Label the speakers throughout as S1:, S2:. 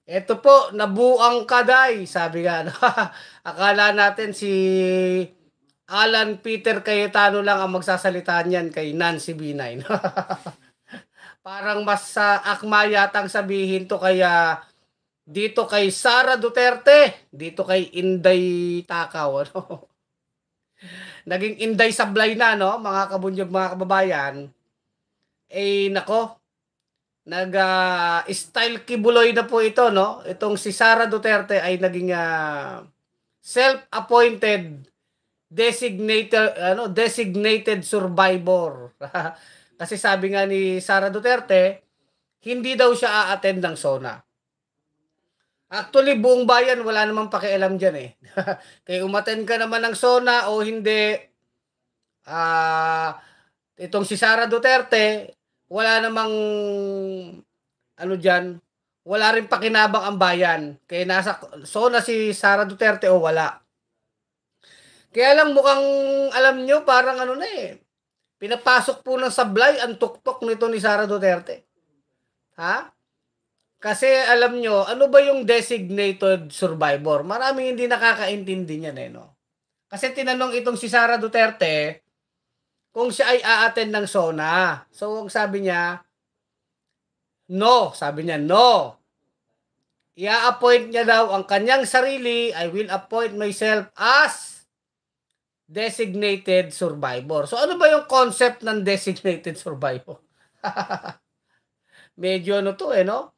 S1: Eto po, nabuang kaday, sabi nga, no? Akala natin si Alan Peter Cayetano lang ang magsasalita niyan kay Nancy Binay, no? Parang mas akma yatang sabihin to kaya dito kay Sara Duterte, dito kay Inday Takaw, ano? Naging Inday Sablay na, no? Mga kabunyog, mga kababayan. Eh, nako, style kibuloy na po ito, no? Itong si Sara Duterte ay naging self-appointed designated survivor. Kasi sabi nga ni Sara Duterte, hindi daw siya a-attend ng SONA. Actually, buong bayan wala namang pakialam diyan eh. Kaya umattend ka naman ng SONA o hindi, itong si Sara Duterte, wala namang ano diyan, wala rin pakinabang ang bayan. Kaya nasa SONA si Sara Duterte o wala. Kaya lang mukhang alam nyo, parang ano na eh. Pinapasok po ng sablay ang tuktok nito ni Sara Duterte. Ha? Kasi alam nyo, ano ba yung designated survivor? Maraming hindi nakakaintindi niyan eh, no? Kasi tinanong itong si Sara Duterte kung siya ay a-attend ng SONA. So, ang sabi niya, no. Sabi niya, no. I-appoint niya daw ang kanyang sarili. I will appoint myself as designated survivor. So, ano ba yung concept ng designated survivor? Medyo ano to eh, no?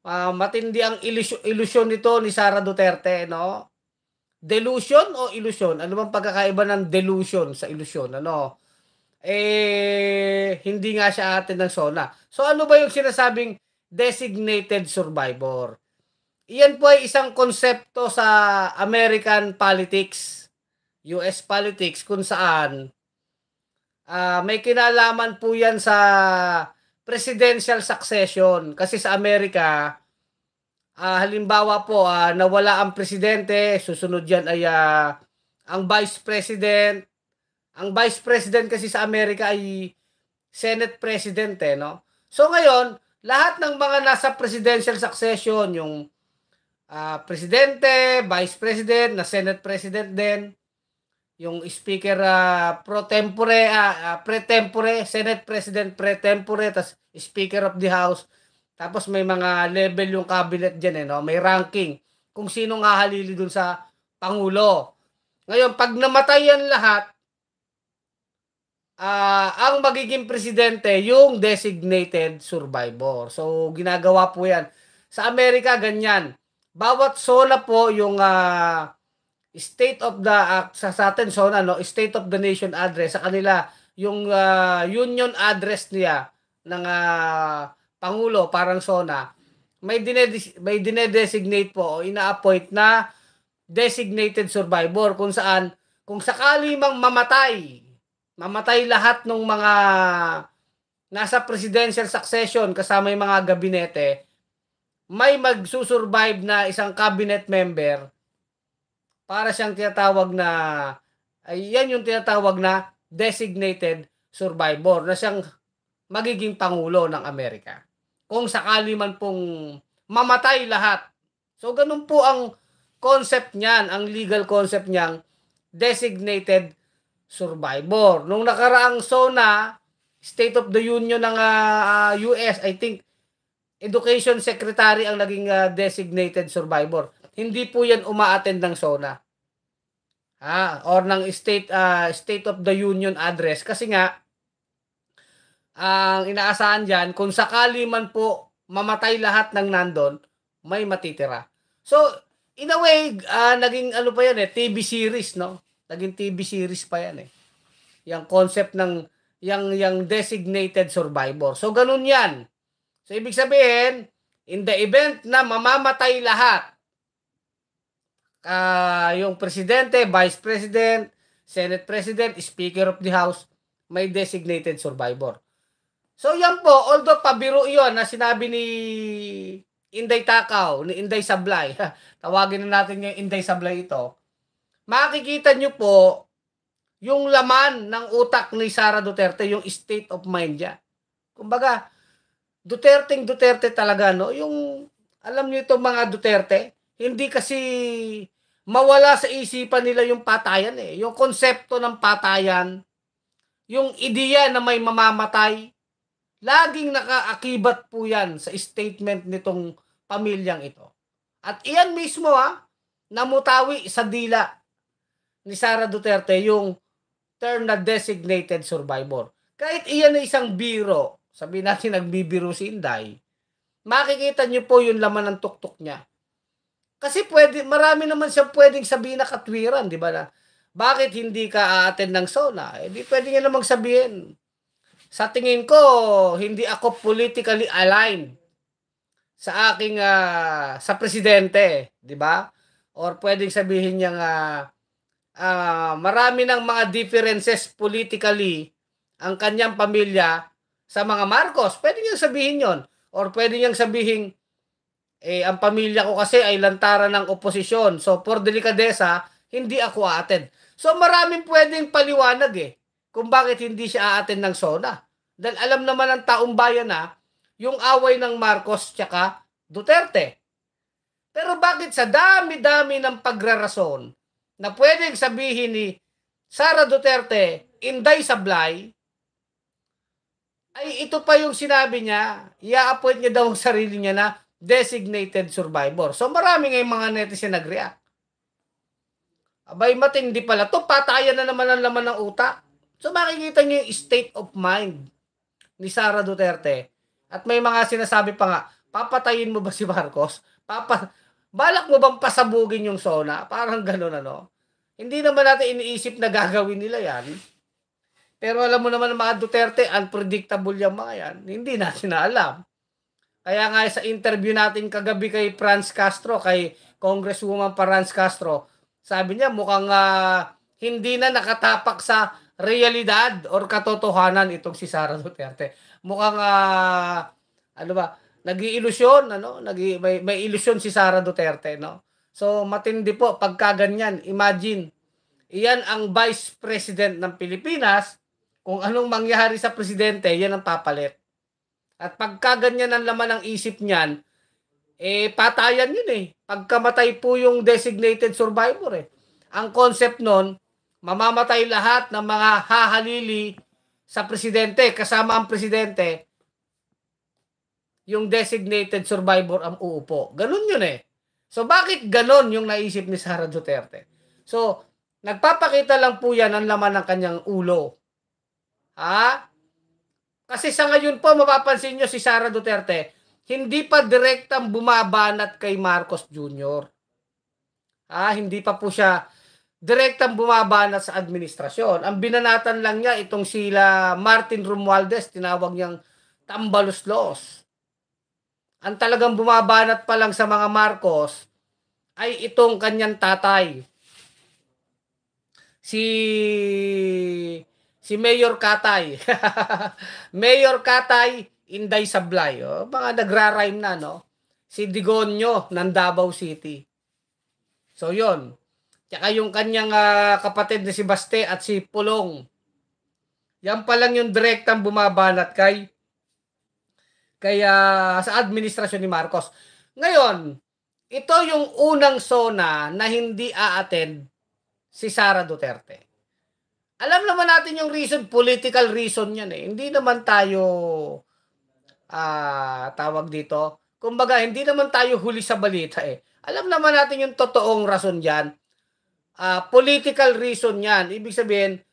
S1: Matindi ang ilusyon nito ni Sara Duterte, no? Delusion o illusion? Ano bang pagkakaiba ng delusion sa illusion? Ano? Eh, hindi nga siya atin ng SONA. So, ano ba yung sinasabing designated survivor? Iyan po ay isang konsepto sa American politics, US politics, kung saan may kinalaman po yan sa presidential succession. Kasi sa Amerika, halimbawa po, nawala ang presidente, susunod yan ay ang vice president. Ang vice president kasi sa Amerika ay Senate president, eh, no? So ngayon, lahat ng mga nasa presidential succession, yung presidente, vice president, na Senate president din, yung speaker pro tempore, pre tempore, Senate president pre tempore, tas speaker of the house. Tapos may mga level yung cabinet diyan eh, no? May ranking kung sinong hahalili dun sa pangulo. Ngayon, pag namatay yan lahat, ang magiging presidente yung designated survivor. So, ginagawa po yan. Sa Amerika, ganyan. Bawat zona po yung state of the, sa atin zona, no? State of the nation address. Sa kanila, yung union address niya ng Pangulo, parang zona, may dinedesignate po o ina-appoint na designated survivor kung saan, kung sakali mang mamatay lahat ng mga nasa presidential succession kasama yung mga gabinete, may magsusurvive na isang cabinet member para siyang tinatawag na, ay yan yung tinatawag na designated survivor na siyang magiging pangulo ng Amerika. Kung sakali man pong mamatay lahat. So, ganun po ang concept niyan, ang legal concept niyang designated survivor. Nung nakaraang SONA, State of the Union ng US, I think, Education Secretary ang naging designated survivor. Hindi po yan uma-attend ng SONA. Or ng State of the Union address. Kasi nga, ang inaasahan dyan, kung sakali man po mamatay lahat ng nandun, may matitira. So, in a way, naging ano pa yan eh, TV series, no? Naging TV series pa yan eh. Yung concept ng yung designated survivor. So, ganun yan. So, ibig sabihin, in the event na mamamatay lahat, yung presidente, vice president, Senate president, speaker of the house, may designated survivor. So, yan po, although pabiro yun na sinabi ni Inday Takaw, ni Inday Sablay, tawagin na natin yung Inday Sablay ito, makikita nyo po yung laman ng utak ni Sara Duterte, yung state of mind niya. Kumbaga, Duterte talaga, no? Yung Alam niyo itong mga Duterte, hindi kasi mawala sa isipan nila yung patayan eh. Yung konsepto ng patayan, yung ideya na may mamamatay, laging nakaakibat po yan sa statement nitong pamilyang ito. At iyan mismo namutawi sa dila ni Sara Duterte yung term na designated survivor. Kahit iyan na isang biro, sabihin natin nagbibiro si Inday, makikita niyo po yung laman ng tuktok niya. Kasi marami naman siya pwedeng sabihin na katwiran, di ba na? Bakit hindi ka a-attend ng SONA? Eh, di pwede niya namang sabihin. Sa tingin ko, hindi ako politically aligned sa aking sa presidente, di ba? Or pwedeng sabihin niya marami ng mga differences politically ang kanyang pamilya sa mga Marcos. Pwede niyang sabihin yon. Or pwede niyang sabihin, ang pamilya ko kasi ay lantaran ng oposisyon. So, for delikadesa, hindi ako a-attend. So, maraming pwedeng paliwanag kung bakit hindi siya a-attend ng SONA. Dahil alam naman ng taong bayan yung away ng Marcos tsaka Duterte. Pero bakit sa dami-dami ng pagrarason na pwedeng sabihin ni Sara Duterte, Inday Sablay, ay ito pa yung sinabi niya, i-appoint niya daw ang sarili niya na designated survivor. So marami ngayong mga netizen nag-react. Abay, matindi pala to, patayan na naman ang laman ng utak. So makikita niyo yung state of mind ni Sara Duterte. At may mga sinasabi pa nga, papatayin mo ba si Marcos? Balak mo bang pasabugin yung SONA? Parang gano'n Hindi naman natin iniisip na gagawin nila yan. Pero alam mo naman mga Duterte, unpredictable yung mga yan. Hindi natin na alam. Kaya nga sa interview natin kagabi kay Franz Castro, kay Congresswoman Franz Castro, sabi niya mukhang hindi na nakatapak sa realidad or katotohanan itong si Sara Duterte. Mukhang nag-iilusyon, may ilusyon si Sara Duterte, So matindi po pagka ganyan. Imagine, iyan ang Vice President ng Pilipinas, kung anong mangyari sa presidente, yan ang papalit. At pagka ganyan ang laman ng isip niyan, patayan yun Pagkamatay po yung designated survivor Ang concept nun, mamamatay lahat ng mga hahalili sa presidente, kasama ang presidente, yung designated survivor ang uupo. Ganun yun So bakit ganun yung naisip ni Sara Duterte? So, nagpapakita lang po yan ang laman ng kanyang ulo. Kasi sa ngayon po, mapapansin nyo si Sara Duterte, hindi pa direktang bumabanat kay Marcos Jr. Hindi pa po siya direktang bumabanat sa administrasyon. Ang binanatan lang niya itong sila Martin Romualdez, tinawag niyang tambaluslos. Ang talagang bumabanat pa lang sa mga Marcos ay itong kanyang tatay. Si Mayor Katay. Mayor Katay, Inday Sablay. Mga nagra-rhyme na, Si Digonyo ng Davao City. So, yon. Tsaka yung kanyang kapatid na si Baste at si Pulong. Yan pa lang yung direktang bumabanat kaya sa administrasyon ni Marcos. Ngayon, ito yung unang SONA na hindi a-attend si Sara Duterte. Alam naman natin yung reason, political reason yan Hindi naman tayo, tawag dito, kumbaga, hindi naman tayo huli sa balita Alam naman natin yung totoong rason dyan. Political reason yan. Ibig sabihin,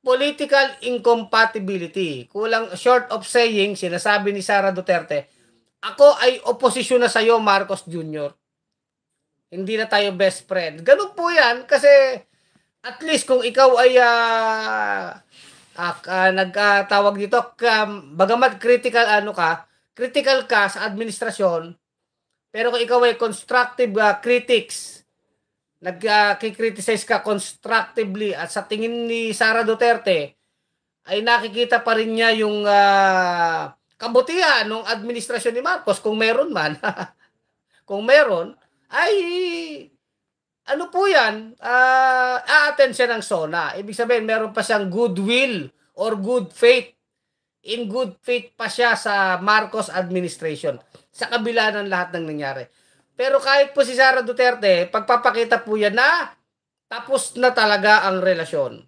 S1: political incompatibility. Short of saying, sinasabi ni Sara Duterte, ako ay oposisyon na sa'yo, Marcos Jr. Hindi na tayo best friend. Ganun po yan kasi at least kung ikaw ay nagtawag dito, bagamat critical ka sa administrasyon, pero kung ikaw ay constructive critics, nagkikriticize ka constructively at sa tingin ni Sara Duterte ay nakikita pa rin niya yung kabutihan ng administrasyon ni Marcos kung meron man. Kung meron ay ano po yan, a-attend siya ng SONA. Ibig sabihin meron pa siyang goodwill or good faith. In good faith pa siya sa Marcos administration. sa kabila ng lahat ng nangyari. Pero kahit po si Sara Duterte, pagpapakita po yan na tapos na talaga ang relasyon.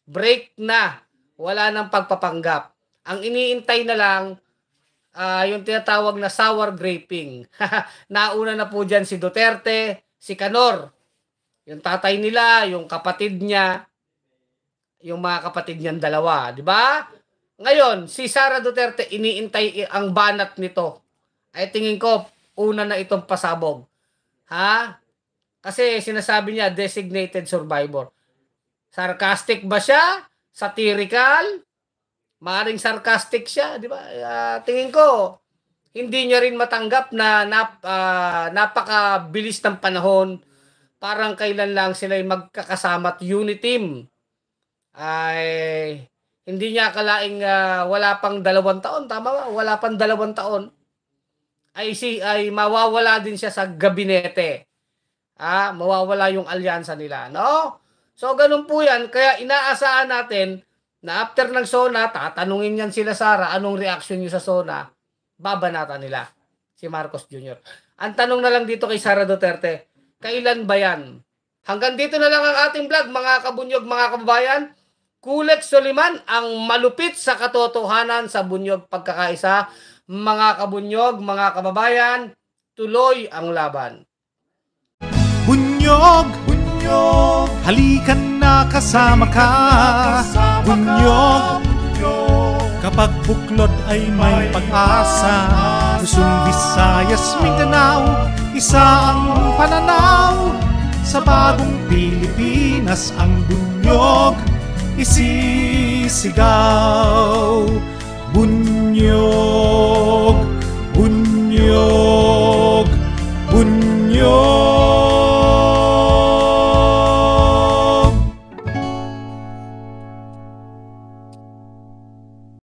S1: Break na. Wala nang pagpapanggap. Ang iniintay na lang, yung tinatawag na sour graping. Nauna na po dyan si Duterte, si Canor. Yung tatay nila, yung kapatid niya, yung mga kapatid niyang dalawa. Di ba? Ngayon, si Sara Duterte, iniintay ang banat nito. Ay tingin ko, una na itong pasabog. Ha? Kasi sinasabi niya, designated survivor. Sarcastic ba siya? Satirical? Maaring sarcastic siya, di ba? Tingin ko, hindi niya rin matanggap na napakabilis ng panahon. Parang kailan lang sila magkakasama at unity team. Ay, hindi niya akalaing wala pang 2 taon. Tama ba? Wala pang 2 taon. Ay mawawala din siya sa gabinete. Mawawala yung alyansa nila, no? So, ganun po yan. Kaya inaasahan natin na after ng SONA, tatanungin yan sila Sara, anong reaction nyo sa SONA? Babanatan nila si Marcos Jr. Ang tanong na lang dito kay Sara Duterte, kailan ba yan? Hanggang dito na lang ang ating vlog, mga kabunyog, mga kababayan. Kulex Soliman, ang malupit sa katotohanan sa bunyog pagkakaisa. Mga kabunyog, mga kababayan, tuloy ang laban.
S2: Bunyog, bunyog, halikan na kasama ka. Bunyog, kapag buklod ay may pag-asa. Luzon, Visayas, Mindanao, isa ang pananaw. Sa bagong Pilipinas ang bunyog isisigaw. Bunyog, bunyog.